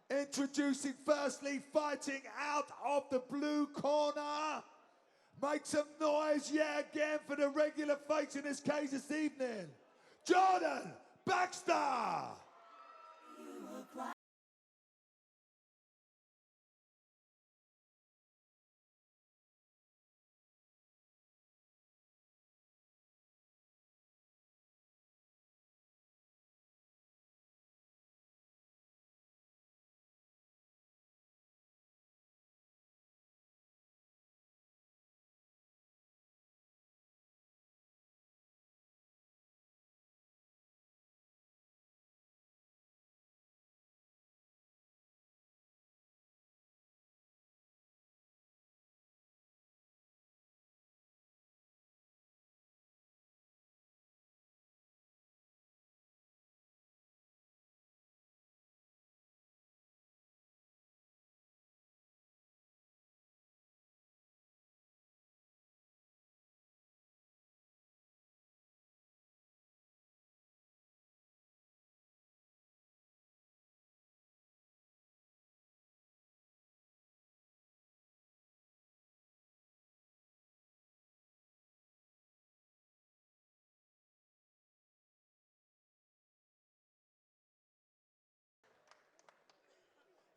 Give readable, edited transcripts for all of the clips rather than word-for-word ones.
Introducing firstly, fighting out of the blue corner. Make some noise yet again for the regular fights in this cage this evening. Jordan Baxter.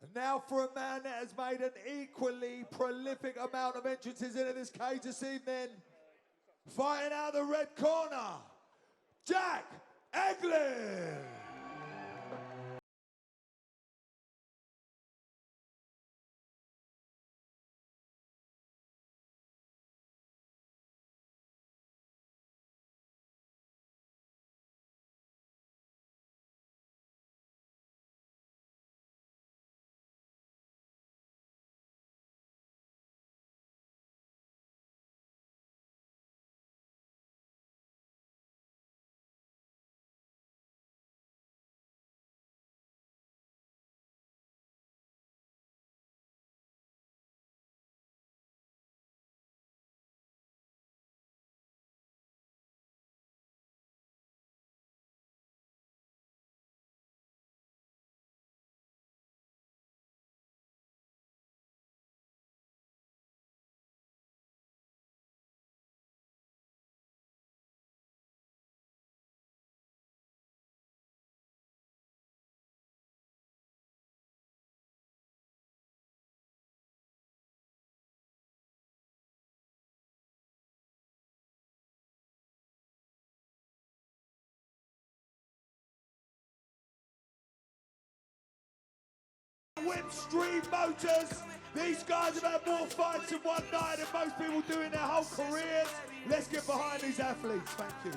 And now for a man that has made an equally prolific amount of entrances into this cage this evening. Fighting out of the red corner, Jack Eglin. Whipstream Motors. These guys have had more fights in one night than most people do in their whole careers. Let's get behind these athletes. Thank you.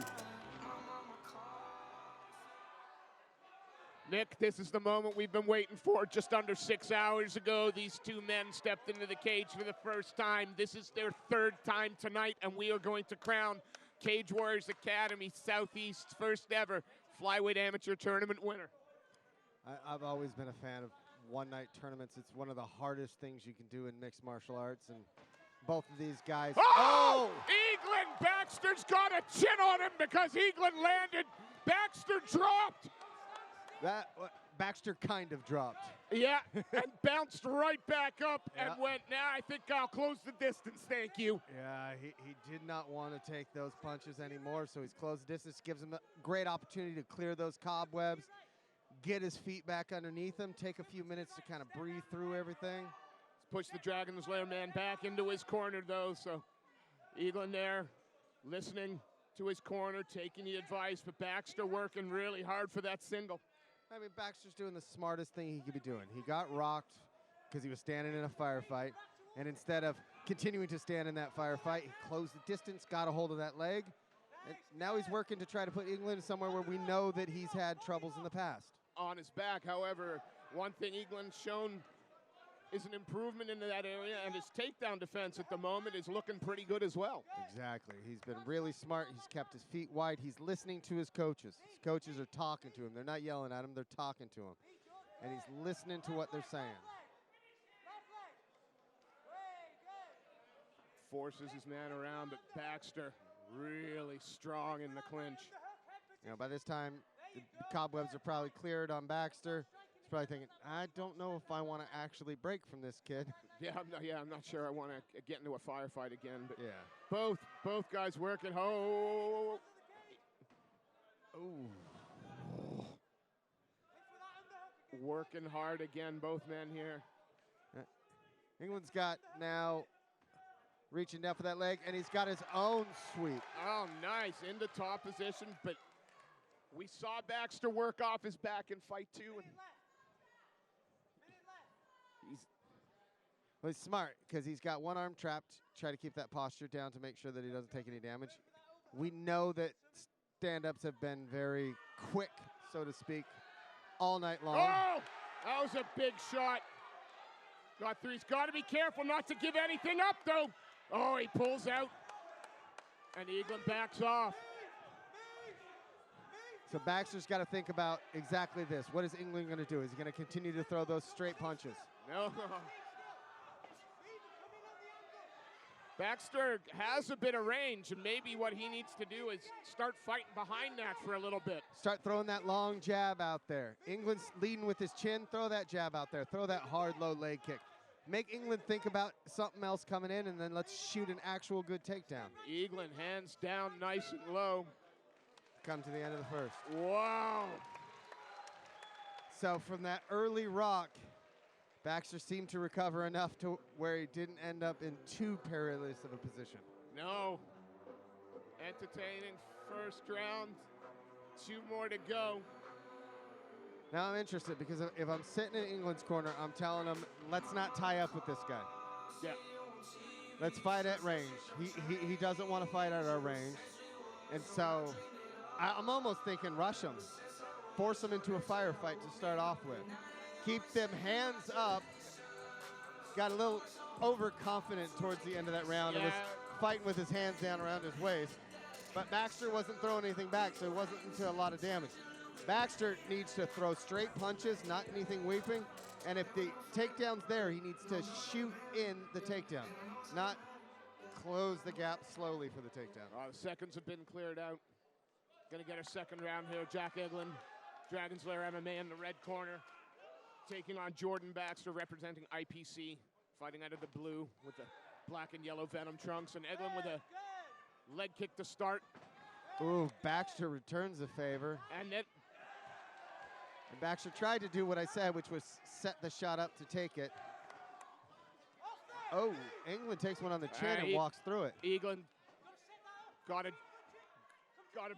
Nick, this is the moment we've been waiting for. Just under 6 hours ago, these two men stepped into the cage for the first time. This is their third time tonight, and we are going to crown Cage Warriors Academy Southeast's first ever Flyweight Amateur Tournament winner. I've always been a fan of one-night tournaments. It's one of the hardest things you can do in mixed martial arts, and both of these guys. Oh! Eglin! Baxter's got a chin on him because Eglin landed. Baxter dropped. Baxter kind of dropped. Yeah, and bounced right back up and went, now I think I'll close the distance, thank you. Yeah, he did not want to take those punches anymore, so he's closed the distance. Gives him a great opportunity to clear those cobwebs, get his feet back underneath him, take a few minutes to kind of breathe through everything. Push the Dragon's Lair man back into his corner, though, so Eglin there listening to his corner, taking the advice, but Baxter working really hard for that single. I mean, Baxter's doing the smartest thing he could be doing. He got rocked because he was standing in a firefight, and instead of continuing to stand in that firefight, he closed the distance, got a hold of that leg, and now he's working to try to put Eglin somewhere where we know that he's had troubles in the past. On his back, however, one thing Eglin's shown is an improvement into that area, and his takedown defense at the moment is looking pretty good as well. Exactly. He's been really smart. He's kept his feet wide. He's listening to his coaches. His coaches are talking to him. They're not yelling at him. They're talking to him. And he's listening to what they're saying. Forces his man around, but Baxter really strong in the clinch. You know, by this time, the cobwebs are probably cleared on Baxter. He's probably thinking, I don't know if I want to actually break from this kid. I'm not sure I want to get into a firefight again. But Yeah. both guys working. Oh. Ooh. Working hard again, both men here. England's got now reaching down for that leg, and he's got his own sweep. Oh, nice. Into top position, but we saw Baxter work off his back in fight 2. And he's smart because he's got one arm trapped, try to keep that posture down to make sure that he doesn't take any damage. We know that stand-ups have been very quick, so to speak, all night long. Oh, that was a big shot. Got 3. He's got to be careful not to give anything up, though. Oh, he pulls out, and Eglin backs off. So Baxter's got to think about exactly this. What is Eglin going to do? Is he going to continue to throw those straight punches? No. Baxter has a bit of range, and maybe what he needs to do is start fighting behind that for a little bit. Start throwing that long jab out there. England's leading with his chin. Throw that jab out there. Throw that hard, low leg kick. Make England think about something else coming in, and then let's shoot an actual good takedown. Eglin hands down nice and low. Come to the end of the first. Wow. So from that early rock, Baxter seemed to recover enough to where he didn't end up in too perilous of a position. No. Entertaining first round. 2 more to go. Now I'm interested because if I'm sitting in England's corner, I'm telling him, let's not tie up with this guy. Yeah. Let's fight at range. He doesn't want to fight at our range. And so I'm almost thinking rush him. Force him into a firefight to start off with. Keep them hands up. Got a little overconfident towards the end of that round and was fighting with his hands down around his waist. But Baxter wasn't throwing anything back, so it wasn't into a lot of damage. Baxter needs to throw straight punches, not anything weeping. And if the takedown's there, he needs to shoot in the takedown, not close the gap slowly for the takedown. The seconds have been cleared out. Gonna get a second round here. Jack Eglin, Dragon's Lair MMA in the red corner, taking on Jordan Baxter, representing IPC, fighting out of the blue with the black and yellow Venom trunks. And Eglin with a leg kick to start. Ooh, Baxter returns the favor. And Baxter tried to do what I said, which was set the shot up to take it. Oh, England takes one on the chin and walks through it. Eglin got a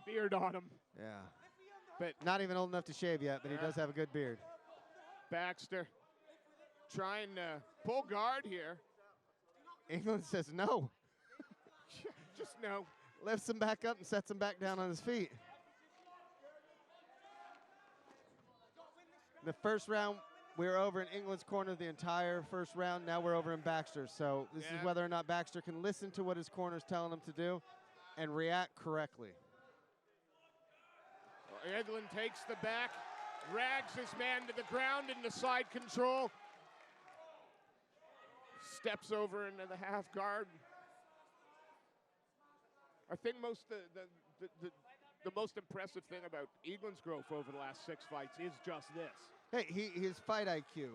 beard on him. Yeah. But not even old enough to shave yet, but he does have a good beard. Baxter trying to pull guard here. England says no. Just no. Lifts him back up and sets him back down on his feet. The first round, we were over in England's corner the entire first round. Now we're over in Baxter. So this is whether or not Baxter can listen to what his corner's telling him to do and react correctly. Eglin takes the back, rags his man to the ground into side control. Steps over into the half guard. I think the most impressive thing about Eglin's growth over the last 6 fights is just this. Hey, his fight IQ,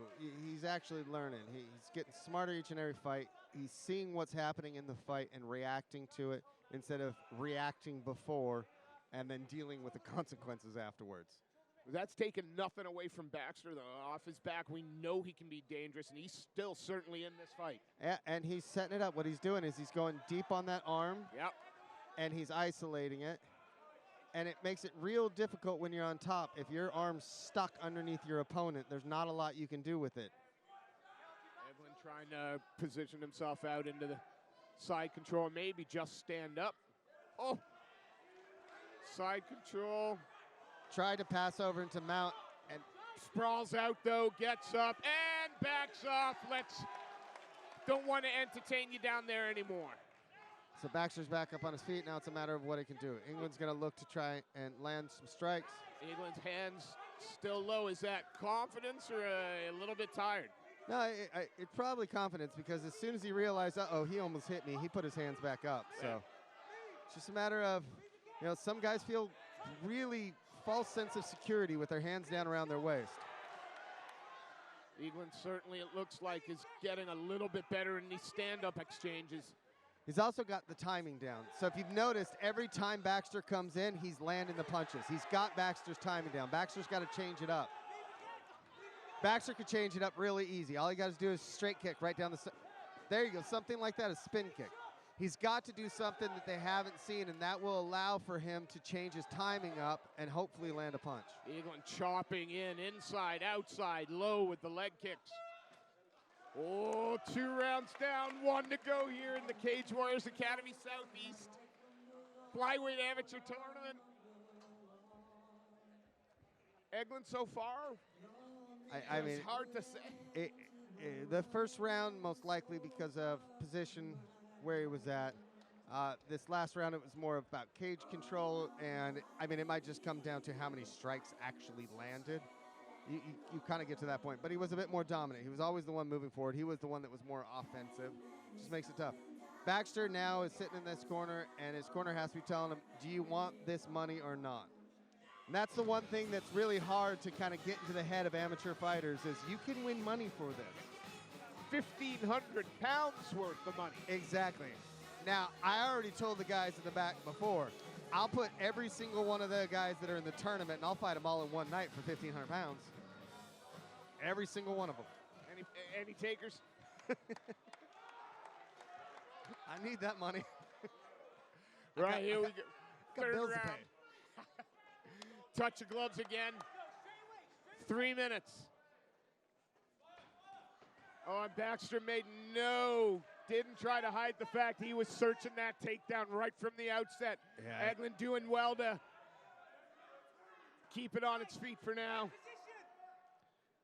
he's actually learning. He's getting smarter each and every fight. He's seeing what's happening in the fight and reacting to it instead of reacting before and then dealing with the consequences afterwards. That's taken nothing away from Baxter, though. Off his back, we know he can be dangerous, and he's still certainly in this fight. Yeah, and he's setting it up. What he's doing is he's going deep on that arm. Yep. And he's isolating it. And it makes it real difficult when you're on top. If your arm's stuck underneath your opponent, there's not a lot you can do with it. Eglin trying to position himself out into the side control, maybe just stand up. Oh, side control. Tried to pass over into mount and sprawls out though, gets up and backs off. Don't want to entertain you down there anymore. So Baxter's back up on his feet. Now it's a matter of what he can do. England's going to look to try and land some strikes. England's hands still low. Is that confidence or a little bit tired? No, it's probably confidence because as soon as he realized, uh-oh, he almost hit me, he put his hands back up. So it's just a matter of, some guys feel really false sense of security with their hands down around their waist. Eglin certainly, it looks like, is getting a little bit better in these stand-up exchanges. He's also got the timing down. So if you've noticed, every time Baxter comes in, he's landing the punches. He's got Baxter's timing down. Baxter's got to change it up. Baxter could change it up really easy. All he got to do is straight kick right down the... There you go, something like that, a spin kick. He's got to do something that they haven't seen, and that will allow for him to change his timing up and hopefully land a punch. Eglin chopping in, inside, outside, low with the leg kicks. Oh, 2 rounds down, 1 to go here in the Cage Warriors Academy Southeast Flyweight Amateur Tournament. Eglin so far, I mean, it's hard to say. The first round, most likely because of position where he was at. This last round, it was more about cage control, and I mean, it might just come down to how many strikes actually landed. You kind of get to that point, but he was a bit more dominant. He was always the one moving forward. He was the one that was more offensive. Just makes it tough. Baxter now is sitting in this corner, and his corner has to be telling him, do you want this money or not? And that's the one thing that's really hard to kind of get into the head of amateur fighters is you can win money for this. 1,500 pounds worth of money. Exactly. Now, I already told the guys in the back before, I'll put every single one of the guys that are in the tournament, and I'll fight them all in one night for 1,500 pounds. Every single one of them. Any takers? I need that money. Right, here we go. Got Third bills to round. pay. Touch of gloves again. 3 minutes. Oh, and Baxter didn't try to hide the fact he was searching that takedown right from the outset. Yeah. Eglin doing well to keep it on its feet for now.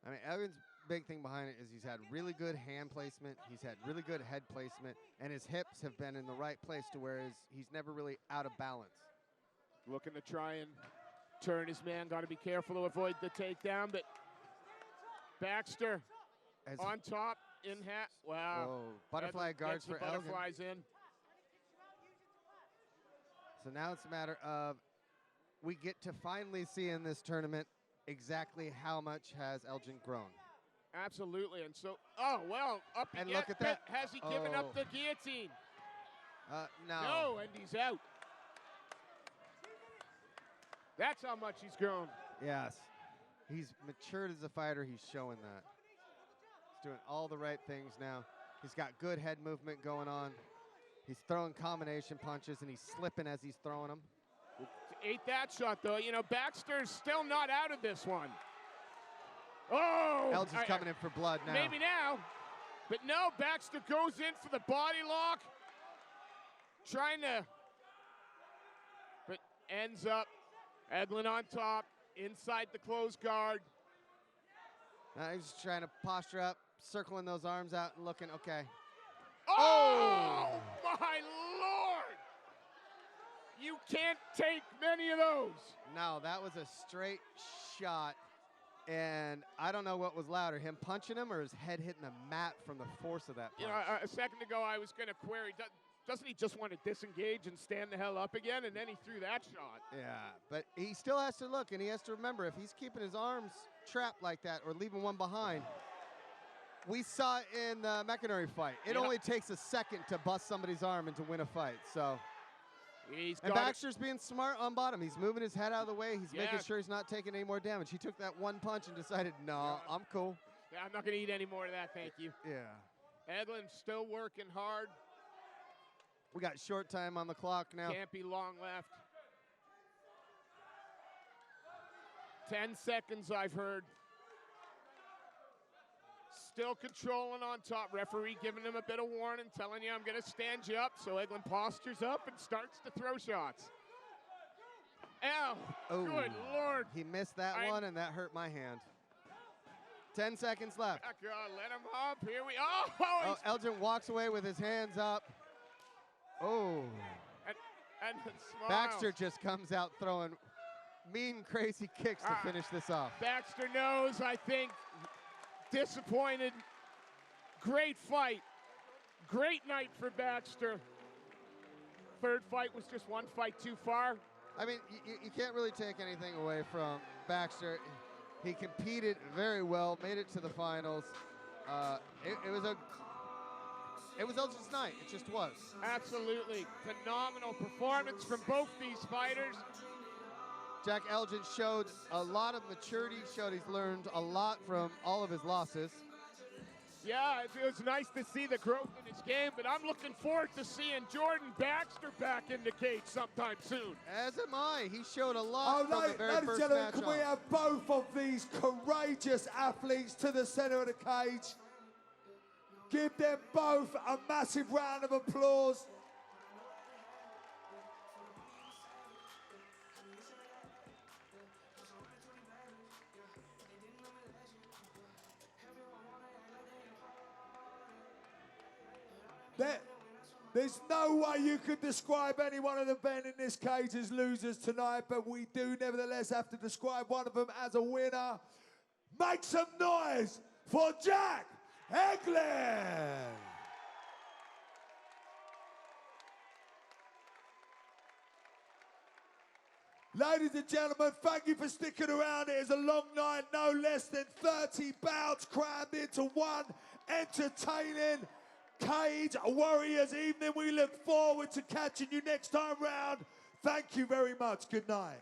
I mean, Eglin's big thing behind it is he's had really good hand placement, he's had really good head placement, and his hips have been in the right place to where he's never really out of balance. Looking to try and turn his man. Got to be careful to avoid the takedown, but Baxter on top, in hat. Wow. Whoa, butterfly Eglin guards gets for the Elgin. butterflies in. So now it's a matter of we get to finally see in this tournament exactly how much has Elgin grown. Absolutely, and so, oh, well, up he And gets, look at that. Has he given Oh. up the guillotine? No. No, and he's out. That's how much he's grown. Yes. He's matured as a fighter. He's showing that. He's doing all the right things now. He's got good head movement going on. He's throwing combination punches, and he's slipping as he's throwing them. Ate that shot, though. You know, Baxter's still not out of this one. Oh! Elgin's coming in for blood now. Maybe now. But no, Baxter goes in for the body lock. Trying to, but ends up Eglin on top, inside the closed guard. Now he's just trying to posture up, circling those arms out and looking, okay. Oh, my Lord! You can't take many of those. No, that was a straight shot. And I don't know what was louder, him punching him or his head hitting the mat from the force of that punch. You know, a second ago I was going to query, doesn't he just want to disengage and stand the hell up again? And then he threw that shot. Yeah, but he still has to look, and he has to remember, if he's keeping his arms trapped like that or leaving one behind, we saw it in the McInerney fight. It only takes a second to bust somebody's arm and to win a fight, so. And Baxter's being smart on bottom. He's moving his head out of the way. He's making sure he's not taking any more damage. He took that one punch and decided, no, I'm cool. Yeah, I'm not going to eat any more of that, thank you. Yeah. Eglin still working hard. We got short time on the clock now. Can't be long left. 10 seconds, I've heard. Still controlling on top. Referee giving him a bit of warning, telling you I'm going to stand you up. So Eglin postures up and starts to throw shots. Ow, good Lord. He missed that one, and that hurt my hand. 10 seconds left. God, let him up. Here we are. Oh, Elgin walks away with his hands up. Oh. And smiles. Baxter just comes out throwing mean, crazy kicks to finish this off. Baxter knows, I think, disappointed. Great fight. Great night for Baxter. Third fight was just one fight too far. I mean, you can't really take anything away from Baxter. He competed very well, made it to the finals. It was Elgin's night. It just was. Absolutely. Phenomenal performance from both these fighters. Jack Elgin showed a lot of maturity, showed he's learned a lot from all of his losses. Yeah, it was nice to see the growth in his game, but I'm looking forward to seeing Jordan Baxter back in the cage sometime soon. As am I. He showed a lot from the very ladies and first gentlemen, match can we on. have both of these courageous athletes to the center of the cage? Give them both a massive round of applause. There's no way you could describe any one of the men in this cage as losers tonight, but we do nevertheless have to describe one of them as a winner. Make some noise for Jack Eglin! Ladies and gentlemen, thank you for sticking around. It is a long night, no less than 30 bouts crammed into one entertaining Cage Warriors evening. We look forward to catching you next time round. Thank you very much. Good night.